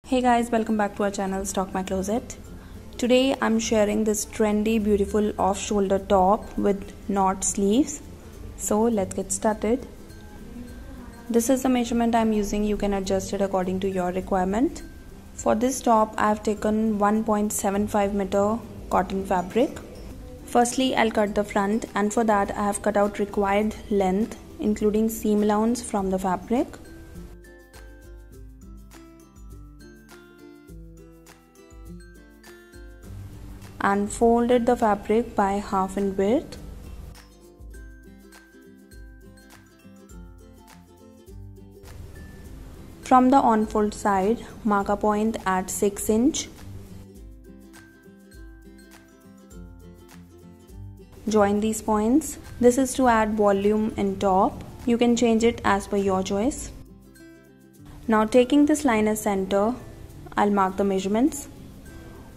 Hey guys, welcome back to our channel Stalk My Closet. Today I'm sharing this trendy beautiful off-shoulder top with knot sleeves. So let's get started. This is the measurement I'm using. You can adjust it according to your requirement. For this top I've taken 1.75 meter cotton fabric. Firstly I'll cut the front, and for that I have cut out required length including seam allowance from the fabric. And folded the fabric by half in width. From the on-fold side, mark a point at 6 inch. Join these points. This is to add volume in top. You can change it as per your choice. Now taking this line as center, I'll mark the measurements.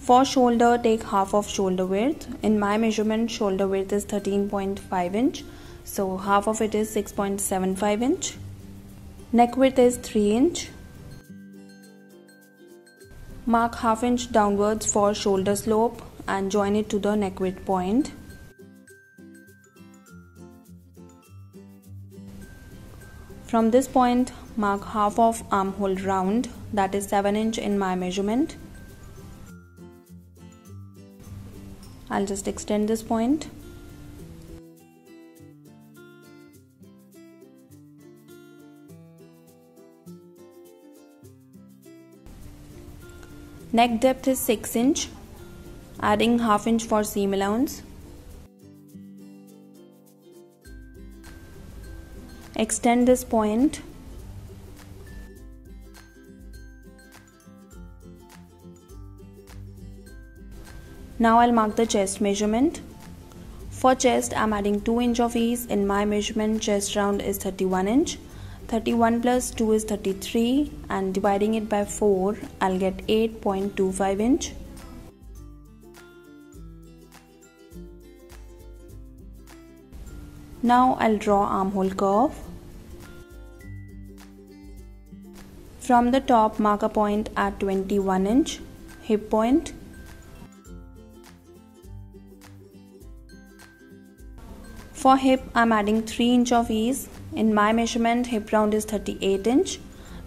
For shoulder, take half of shoulder width. In my measurement, shoulder width is 13.5 inch. So half of it is 6.75 inch. Neck width is 3 inch. Mark half inch downwards for shoulder slope and join it to the neck width point. From this point, mark half of armhole round, that is 7 inch in my measurement. I'll just extend this point. Neck depth is 6 inch, adding half inch for seam allowance. Extend this point. Now I'll mark the chest measurement. For chest, I'm adding 2 inch of ease. In my measurement, chest round is 31 inch. 31 plus 2 is 33, and dividing it by 4, I'll get 8.25 inch. Now I'll draw armhole curve. From the top, mark a point at 21 inch, hip point. For hip, I'm adding 3 inch of ease. In my measurement, hip round is 38 inch.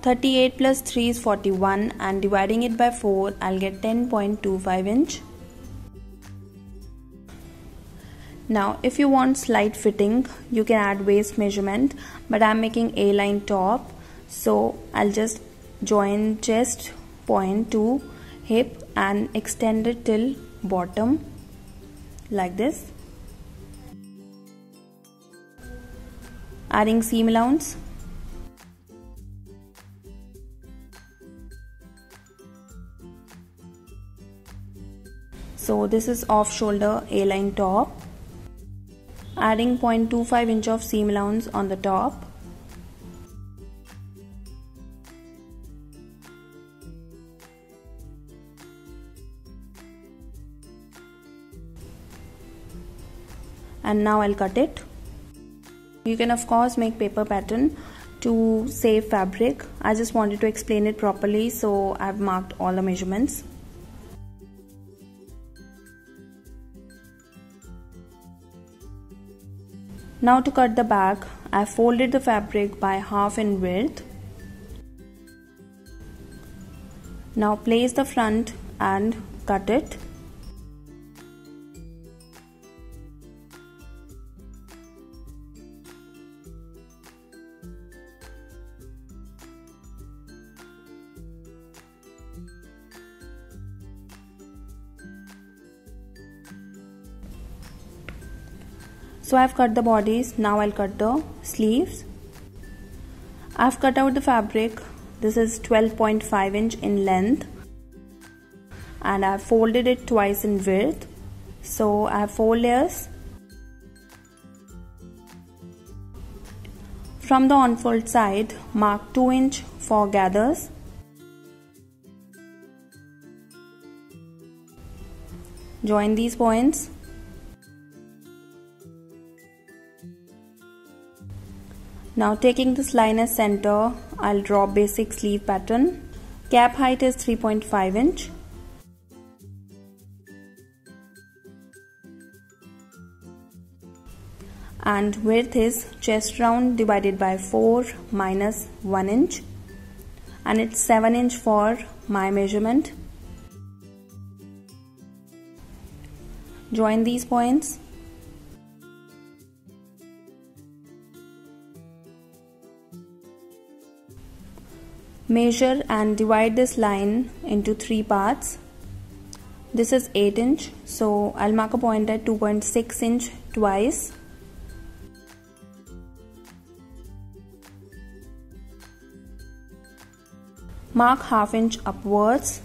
38 plus 3 is 41, and dividing it by 4, I'll get 10.25 inch. Now, if you want slight fitting, you can add waist measurement, but I'm making A-line top, so I'll just join chest point to hip and extend it till bottom like this. Adding seam allowance. So this is off shoulder A-line top. Adding 0.25 inch of seam allowance on the top. And now I'll cut it. You can of course make paper pattern to save fabric. I just wanted to explain it properly, so I've marked all the measurements. Now to cut the back, I folded the fabric by half in width. Now place the front and cut it. So I've cut the bodies, now I'll cut the sleeves. I've cut out the fabric. This is 12.5 inch in length, and I've folded it twice in width. So I have 4 layers. From the on-fold side, mark 2 inch for gathers. Join these points. Now taking this line as center, I'll draw basic sleeve pattern. Cap height is 3.5 inch. And width is chest round divided by 4 minus 1 inch, and it's 7 inch for my measurement. Join these points. Measure and divide this line into 3 parts. This is 8 inch, so I'll mark a point at 2.6 inch twice. Mark half inch upwards.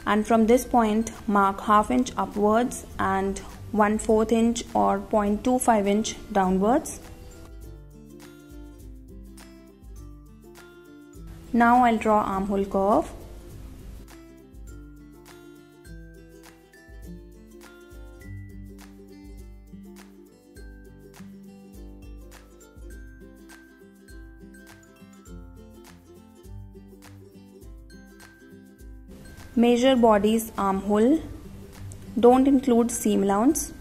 And from this point, mark half inch upwards and 1/4 inch or 0.25 inch downwards. Now I'll draw armhole curve. Measure body's armhole. Don't include seam allowance.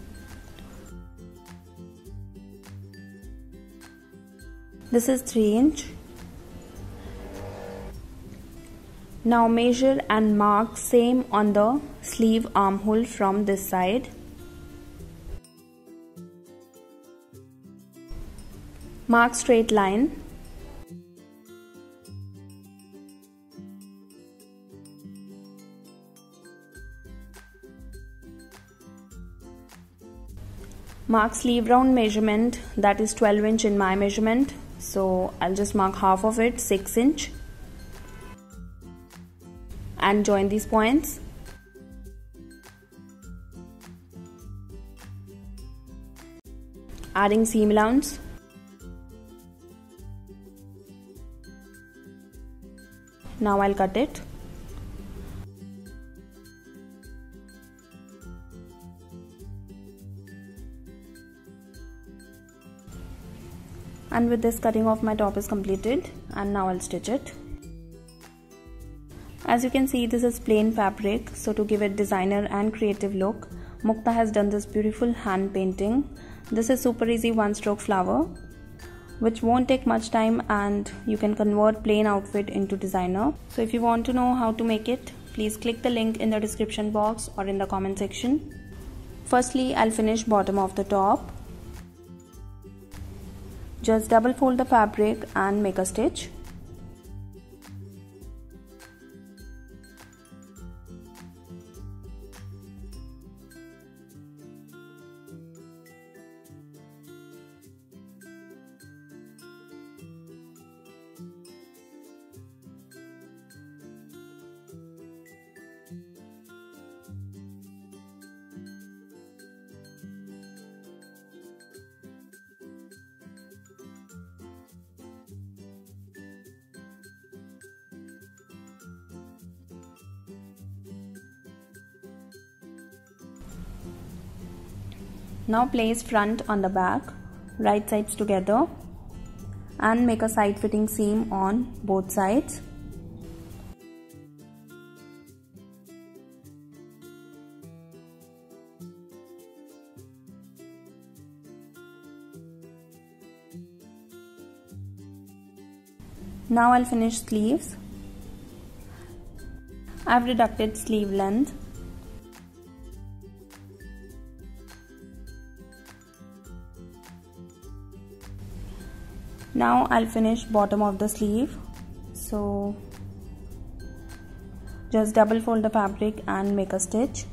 This is 3 inch. Now measure and mark same on the sleeve armhole from this side. Mark straight line. Mark sleeve round measurement, that is 12 inch in my measurement, so I'll just mark half of it, 6 inch, and join these points. Adding seam allowance. Now I'll cut it. And with this, cutting off my top is completed, and now I'll stitch it. As you can see, this is plain fabric, so to give it designer and creative look, Mukta has done this beautiful hand painting. This is super easy one-stroke flower, which won't take much time, and you can convert plain outfit into designer. So if you want to know how to make it, please click the link in the description box or in the comment section. Firstly, I'll finish bottom of the top. Just double fold the fabric and make a stitch. Now place front on the back, right sides together, and make a side fitting seam on both sides. Now I'll finish sleeves. I've deducted sleeve length. Now I'll finish bottom of the sleeve, so just double fold the fabric and make a stitch.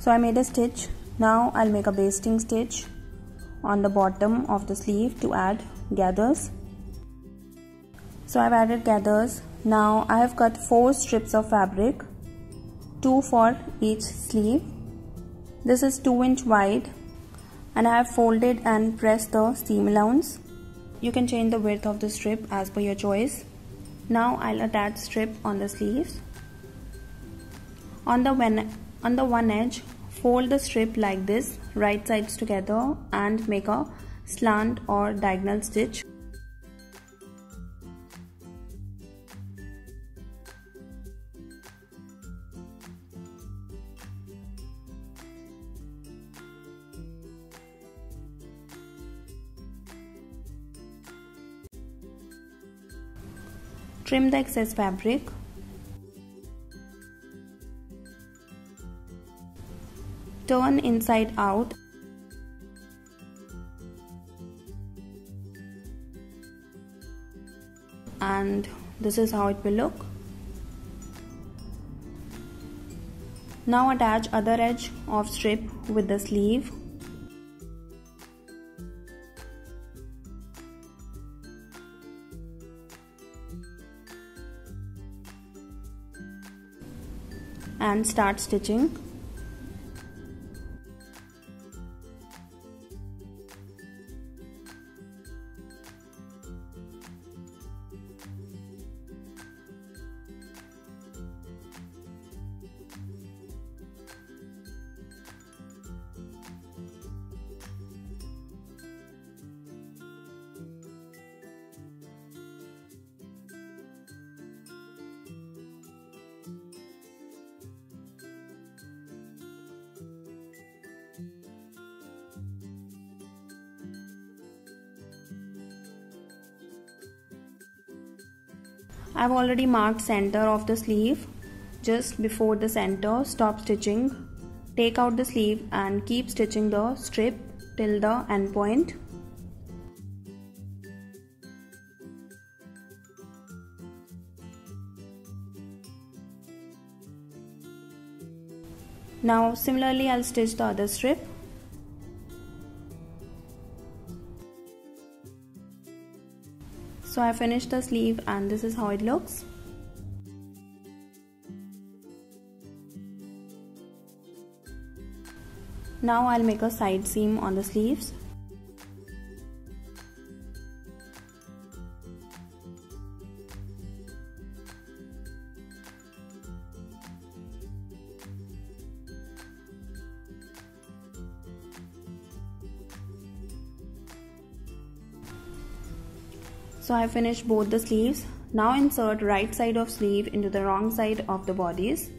So I made a stitch. Now I'll make a basting stitch on the bottom of the sleeve to add gathers. So I've added gathers. Now I have cut 4 strips of fabric, 2 for each sleeve. This is 2 inch wide, and I have folded and pressed the seam allowance. You can change the width of the strip as per your choice. Now I'll attach strip on the sleeves. On the one edge, fold the strip like this, right sides together, and make a slant or diagonal stitch. Trim the excess fabric. Turn inside out. And this is how it will look. Now attach other edge of strip with the sleeve. And start stitching. I've already marked center of the sleeve. Just before the center, stop stitching. Take out the sleeve and keep stitching the strip till the end point. Now similarly I'll stitch the other strip. So I finished the sleeve and this is how it looks. Now I'll make a side seam on the sleeves. So I finished both the sleeves. Now insert right side of sleeve into the wrong side of the bodice.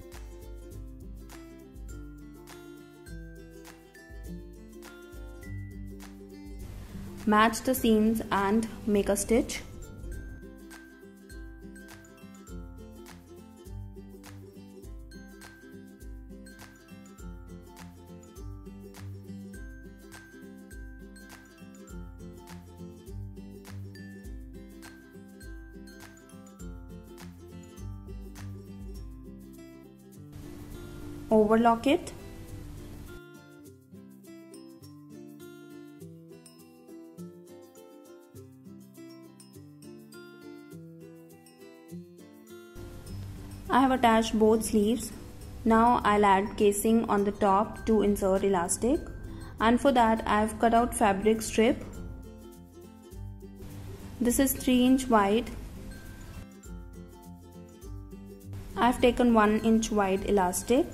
Match the seams and make a stitch. Overlock it. I have attached both sleeves. Now I'll add casing on the top to insert elastic, and for that I have cut out fabric strip. This is 3 inch wide. I have taken 1 inch wide elastic,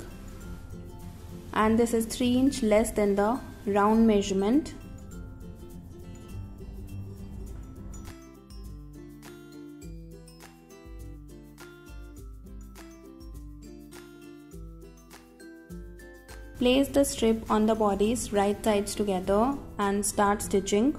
and this is 3 inch less than the round measurement. Place the strip on the bodice right sides together and start stitching.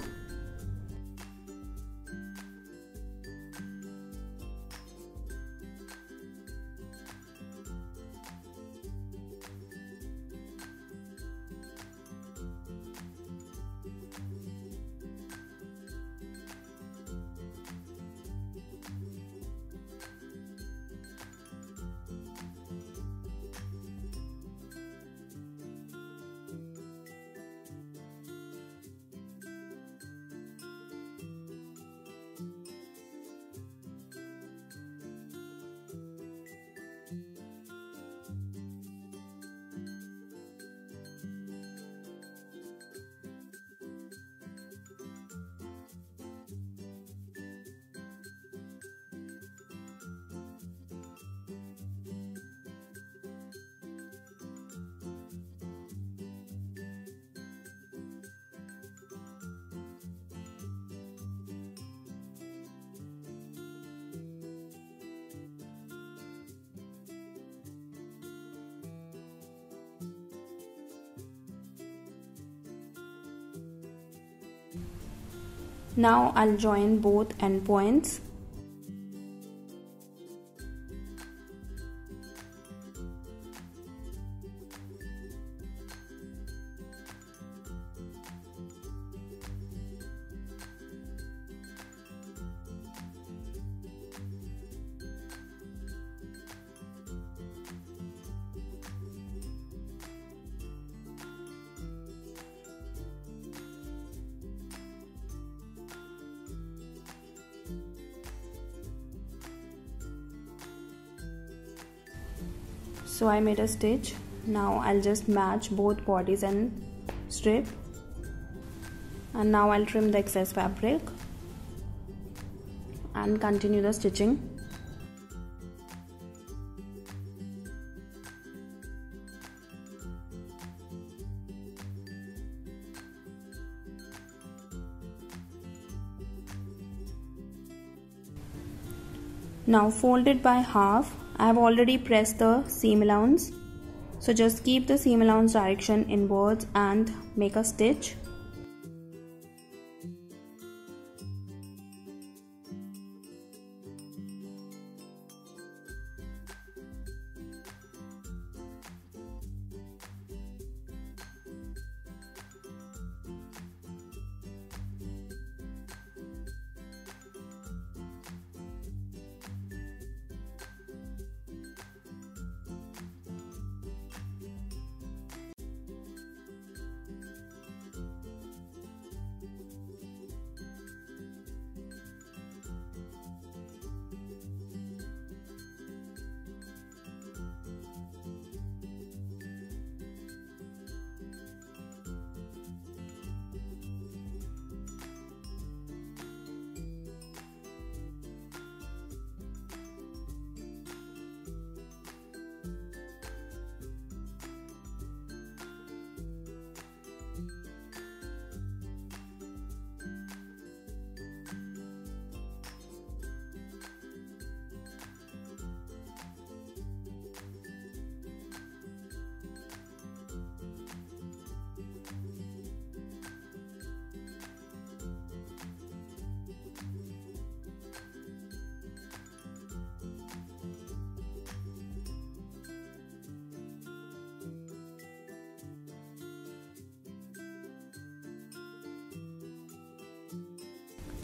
Now I'll join both end points. So I made a stitch. Now I'll just match both bodies and strip, and now I'll trim the excess fabric and continue the stitching. Now fold it by half. I have already pressed the seam allowance, so just keep the seam allowance direction inwards and make a stitch.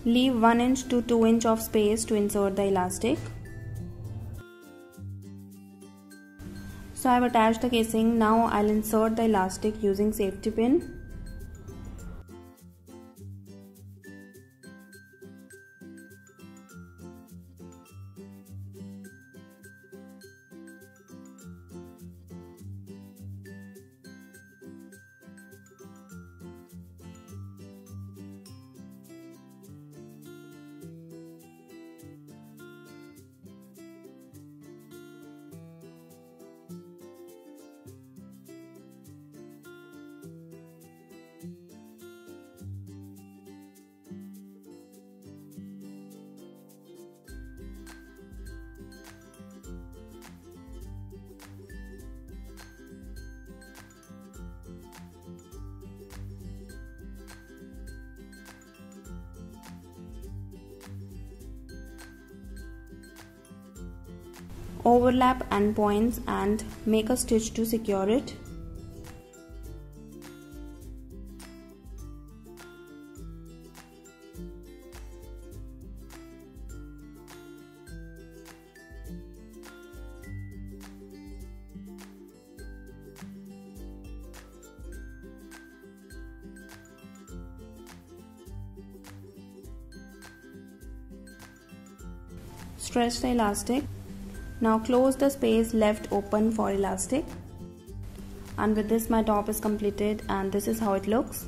Leave 1 inch to 2 inch of space to insert the elastic. So I have attached the casing. Now I'll insert the elastic using safety pin. Overlap end points and make a stitch to secure it. Stretch the elastic. Now close the space left open for elastic. And with this my top is completed, and this is how it looks.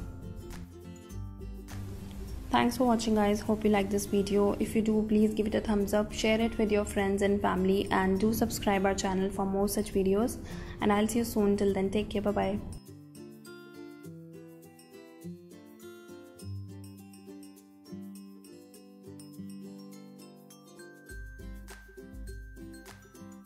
Thanks for watching guys. Hope you like this video. If you do, please give it a thumbs up, share it with your friends and family, and do subscribe our channel for more such videos. And I'll see you soon. Till then, take care. Bye bye.